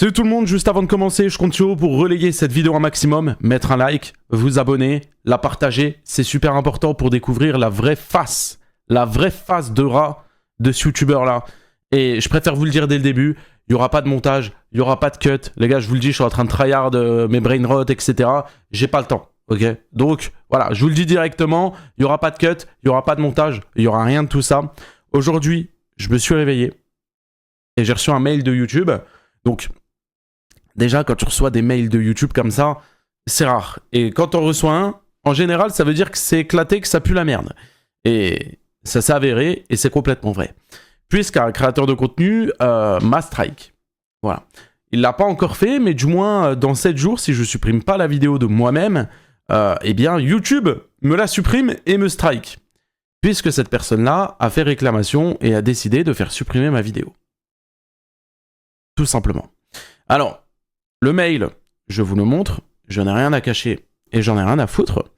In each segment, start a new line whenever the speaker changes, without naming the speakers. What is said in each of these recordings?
Salut tout le monde, juste avant de commencer, je compte sur vous pour relayer cette vidéo un maximum, mettre un like, vous abonner, la partager, c'est super important pour découvrir la vraie face de rat de ce youtubeur là. Et je préfère vous le dire dès le début, il n'y aura pas de montage, il n'y aura pas de cut. Les gars, je vous le dis, je suis en train de tryhard mes brain rot, etc. J'ai pas le temps, ok? Donc voilà, je vous le dis directement, il n'y aura pas de cut, il n'y aura pas de montage, il n'y aura rien de tout ça. Aujourd'hui, je me suis réveillé et j'ai reçu un mail de YouTube. Donc, déjà, quand tu reçois des mails de YouTube comme ça, c'est rare. Et quand on reçoit un, en général, ça veut dire que c'est éclaté, que ça pue la merde. Et ça s'est avéré, et c'est complètement vrai. Puisqu'un créateur de contenu m'a strike. Voilà. Il ne l'a pas encore fait, mais du moins, dans 7 jours, si je ne supprime pas la vidéo de moi-même, eh bien, YouTube me la supprime et me strike. Puisque cette personne-là a fait réclamation et a décidé de faire supprimer ma vidéo. Tout simplement. Alors, le mail, je vous le montre, je n'ai rien à cacher et j'en ai rien à foutre.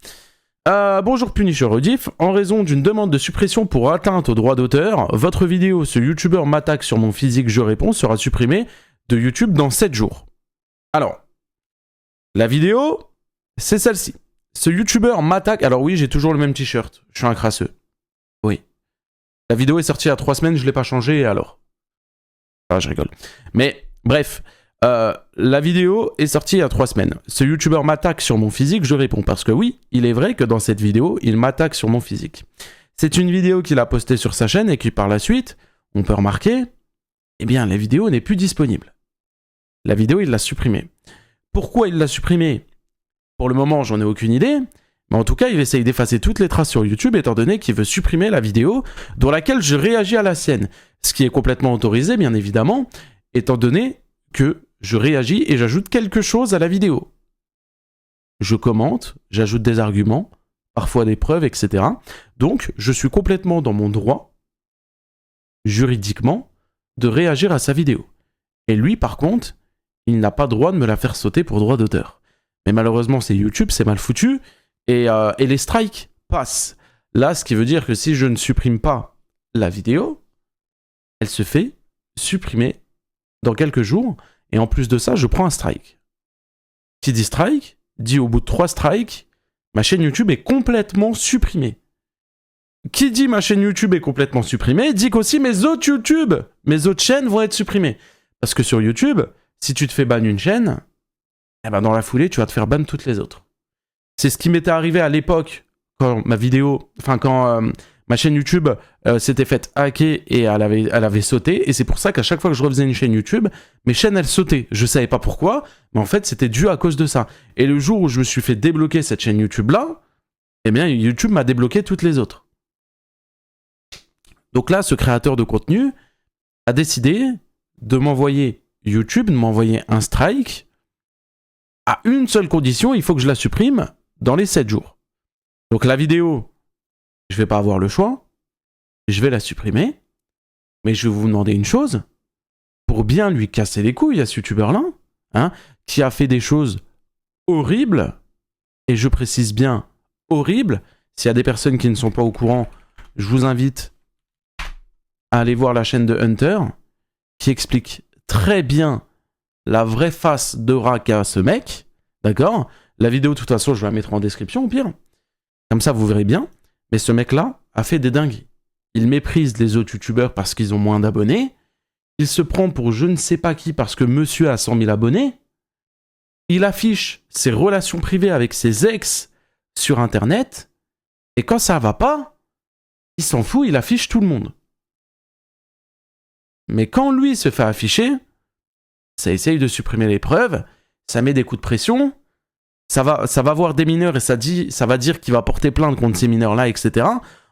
Bonjour Punisher Rediff, en raison d'une demande de suppression pour atteinte au droit d'auteur, votre vidéo ce youtubeur m'attaque sur mon physique, je réponds, sera supprimée de YouTube dans 7 jours. Alors, la vidéo, c'est celle-ci. Ce youtubeur m'attaque, alors oui, j'ai toujours le même t-shirt, je suis un crasseux. Oui. La vidéo est sortie il y a 3 semaines, je ne l'ai pas changée, et alors? Ah, je rigole. Mais, bref... la vidéo est sortie il y a 3 semaines. Ce youtubeur m'attaque sur mon physique, je réponds. Parce que oui, il est vrai que dans cette vidéo, il m'attaque sur mon physique. C'est une vidéo qu'il a postée sur sa chaîne et qui par la suite, on peut remarquer, eh bien la vidéo n'est plus disponible. La vidéo, il l'a supprimée. Pourquoi il l'a supprimée? Pour le moment, j'en ai aucune idée. Mais en tout cas, il essaye d'effacer toutes les traces sur YouTube étant donné qu'il veut supprimer la vidéo dans laquelle je réagis à la sienne. Ce qui est complètement autorisé, bien évidemment, étant donné que je réagis et j'ajoute quelque chose à la vidéo. Je commente, j'ajoute des arguments, parfois des preuves, etc. Donc, je suis complètement dans mon droit, juridiquement, de réagir à sa vidéo. Et lui, par contre, il n'a pas droit de me la faire sauter pour droit d'auteur. Mais malheureusement, c'est YouTube, c'est mal foutu, et les strikes passent. Là, ce qui veut dire que si je ne supprime pas la vidéo, elle se fait supprimer dans quelques jours, et en plus de ça, je prends un strike. Qui dit strike, dit au bout de 3 strikes, ma chaîne YouTube est complètement supprimée. Qui dit ma chaîne YouTube est complètement supprimée, dit qu'aussi mes autres chaînes vont être supprimées. Parce que sur YouTube, si tu te fais ban une chaîne, eh ben dans la foulée, tu vas te faire ban toutes les autres. C'est ce qui m'était arrivé à l'époque, quand ma vidéo, ma chaîne YouTube s'était faite hacker et elle avait sauté. Et c'est pour ça qu'à chaque fois que je refaisais une chaîne YouTube, mes chaînes, elles sautaient. Je savais pas pourquoi, mais en fait, c'était dû à cause de ça. Et le jour où je me suis fait débloquer cette chaîne YouTube-là, eh bien, YouTube m'a débloqué toutes les autres. Donc là, ce créateur de contenu a décidé de m'envoyer YouTube, de m'envoyer un strike à une seule condition, il faut que je la supprime dans les 7 jours. Donc la vidéo... je vais pas avoir le choix, je vais la supprimer, mais je vais vous demander une chose, pour bien lui casser les couilles à ce youtubeur-là, hein, qui a fait des choses horribles, et je précise bien horribles. S'il y a des personnes qui ne sont pas au courant, je vous invite à aller voir la chaîne de Hunter, qui explique très bien la vraie face de rat qu'a ce mec, d'accord? La vidéo, de toute façon, je vais la mettre en description, au pire. Comme ça, vous verrez bien. Mais ce mec-là a fait des dingueries. Il méprise les autres youtubeurs parce qu'ils ont moins d'abonnés. Il se prend pour je ne sais pas qui parce que monsieur a 100 000 abonnés. Il affiche ses relations privées avec ses ex sur Internet. Et quand ça va pas, il s'en fout, il affiche tout le monde. Mais quand lui se fait afficher, ça essaye de supprimer les preuves, ça met des coups de pression, ça va voir des mineurs et ça va dire qu'il va porter plainte contre ces mineurs-là, etc.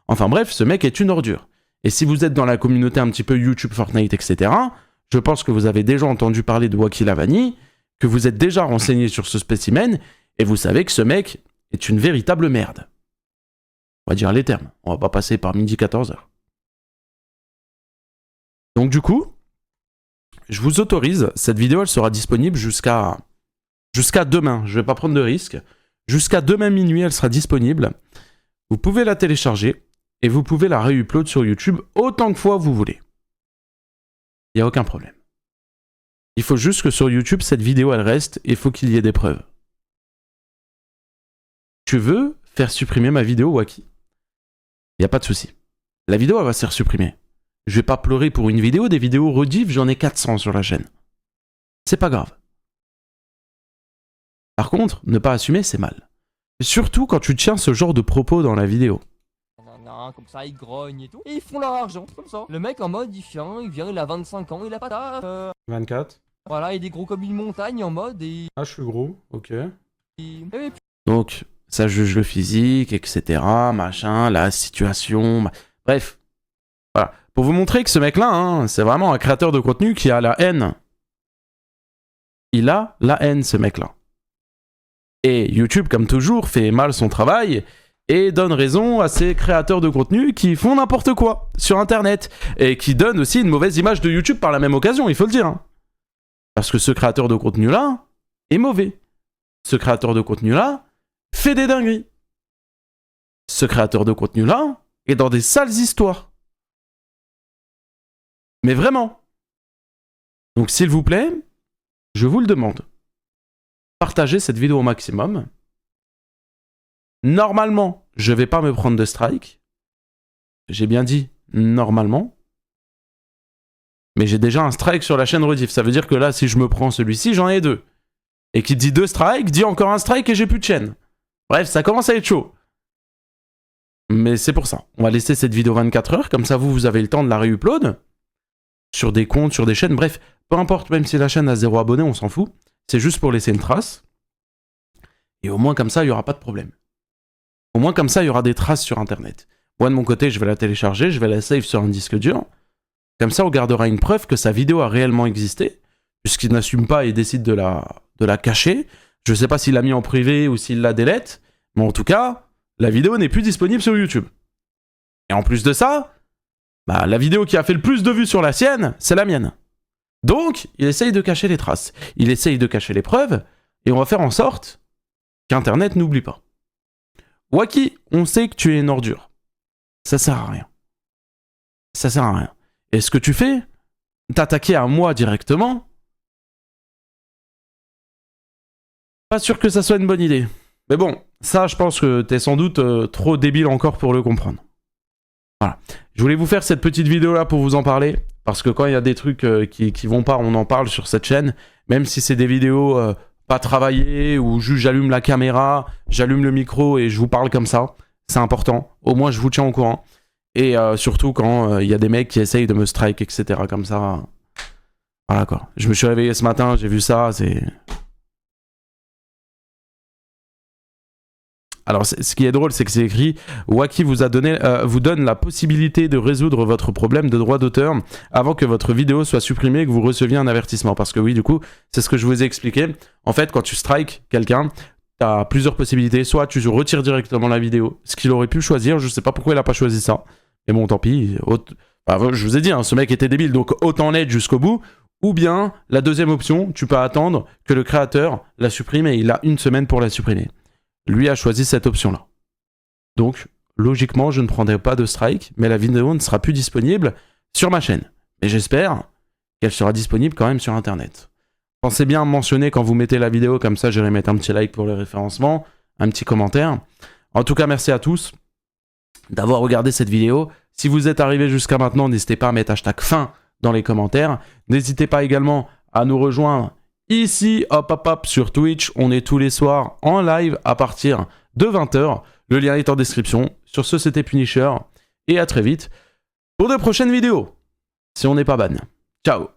Enfin bref, ce mec est une ordure. Et si vous êtes dans la communauté un petit peu YouTube, Fortnite, etc., je pense que vous avez déjà entendu parler de Wacky Lavani, que vous êtes déjà renseigné sur ce spécimen, et vous savez que ce mec est une véritable merde. On va dire les termes, on va pas passer par midi 14h. Donc du coup, je vous autorise, cette vidéo elle sera disponible jusqu'à demain, je vais pas prendre de risque. Jusqu'à demain minuit, elle sera disponible. Vous pouvez la télécharger et vous pouvez la réupload sur YouTube autant de fois vous voulez. Il n'y a aucun problème. Il faut juste que sur YouTube, cette vidéo, elle reste et il faut qu'il y ait des preuves. Tu veux faire supprimer ma vidéo, Wacky? Il n'y a pas de souci. La vidéo, elle va se faire supprimer. Je vais pas pleurer pour une vidéo. Des vidéos rediff, j'en ai 400 sur la chaîne. C'est pas grave. Par contre, ne pas assumer, c'est mal. Surtout quand tu tiens ce genre de propos dans la vidéo.
Comme ça, ils grognent et tout. Et ils font leur argent, comme ça. Le mec en mode, il a 25 ans, il a pas taf.
24.
Voilà, il est gros comme une montagne en mode et...
Ah, je suis gros, ok.
Et puis...
Donc, ça juge le physique, etc. Machin, la situation... Bref. Voilà. Pour vous montrer que ce mec-là, hein, c'est vraiment un créateur de contenu qui a la haine. Il a la haine, ce mec-là. Et YouTube, comme toujours, fait mal son travail et donne raison à ces créateurs de contenu qui font n'importe quoi sur Internet et qui donnent aussi une mauvaise image de YouTube par la même occasion, il faut le dire. Hein. Parce que ce créateur de contenu-là est mauvais. Ce créateur de contenu-là fait des dingueries. Ce créateur de contenu-là est dans des sales histoires. Mais vraiment. Donc s'il vous plaît, je vous le demande. Partagez cette vidéo au maximum. Normalement, je vais pas me prendre de strike. J'ai bien dit normalement. Mais j'ai déjà un strike sur la chaîne rediff. Ça veut dire que là, si je me prends celui-ci, j'en ai 2. Et qui dit 2 strikes, dit encore un strike et j'ai plus de chaîne. Bref, ça commence à être chaud. Mais c'est pour ça. On va laisser cette vidéo 24 heures. Comme ça, vous avez le temps de la réupload. Sur des comptes, sur des chaînes. Bref, peu importe, même si la chaîne a 0 abonnés, on s'en fout. C'est juste pour laisser une trace. Et au moins, comme ça, il n'y aura pas de problème. Au moins, comme ça, il y aura des traces sur Internet. Moi, de mon côté, je vais la télécharger, je vais la save sur un disque dur. Comme ça, on gardera une preuve que sa vidéo a réellement existé, puisqu'il n'assume pas et décide de la cacher. Je ne sais pas s'il l'a mis en privé ou s'il la délète, mais en tout cas, la vidéo n'est plus disponible sur YouTube. Et en plus de ça, bah, la vidéo qui a fait le plus de vues sur la sienne, c'est la mienne. Donc, il essaye de cacher les traces, il essaye de cacher les preuves, et on va faire en sorte qu'Internet n'oublie pas. Wacky, on sait que tu es une ordure. Ça sert à rien. Ça sert à rien. Et ce que tu fais, t'attaquer à moi directement, pas sûr que ça soit une bonne idée. Mais bon, ça, je pense que t'es sans doute trop débile encore pour le comprendre. Voilà. Je voulais vous faire cette petite vidéo-là pour vous en parler, parce que quand il y a des trucs qui vont pas, on en parle sur cette chaîne, même si c'est des vidéos pas travaillées, ou juste j'allume la caméra, j'allume le micro et je vous parle comme ça. C'est important. Au moins, je vous tiens au courant. Et surtout quand il y a des mecs qui essayent de me strike, etc. Comme ça. Voilà quoi. Je me suis réveillé ce matin, j'ai vu ça, c'est... Alors, ce qui est drôle, c'est que c'est écrit « Wacky vous donne la possibilité de résoudre votre problème de droit d'auteur avant que votre vidéo soit supprimée et que vous receviez un avertissement. » Parce que oui, du coup, c'est ce que je vous ai expliqué. En fait, quand tu strikes quelqu'un, tu as plusieurs possibilités. Soit tu retires directement la vidéo, ce qu'il aurait pu choisir. Je sais pas pourquoi il a pas choisi ça. Mais bon, tant pis. Je vous ai dit, hein, ce mec était débile, donc autant l'être jusqu'au bout. Ou bien, la deuxième option, tu peux attendre que le créateur la supprime et il a 1 semaine pour la supprimer. Lui a choisi cette option-là. Donc, logiquement, je ne prendrai pas de strike, mais la vidéo ne sera plus disponible sur ma chaîne. Mais j'espère qu'elle sera disponible quand même sur Internet. Pensez bien à me mentionner quand vous mettez la vidéo, comme ça j'irai mettre un petit like pour le référencement, un petit commentaire. En tout cas, merci à tous d'avoir regardé cette vidéo. Si vous êtes arrivé jusqu'à maintenant, n'hésitez pas à mettre hashtag fin dans les commentaires. N'hésitez pas également à nous rejoindre ici, hop, sur Twitch. On est tous les soirs en live à partir de 20 h. Le lien est en description. Sur ce, c'était Punisher. Et à très vite pour de prochaines vidéos. Si on n'est pas ban. Ciao.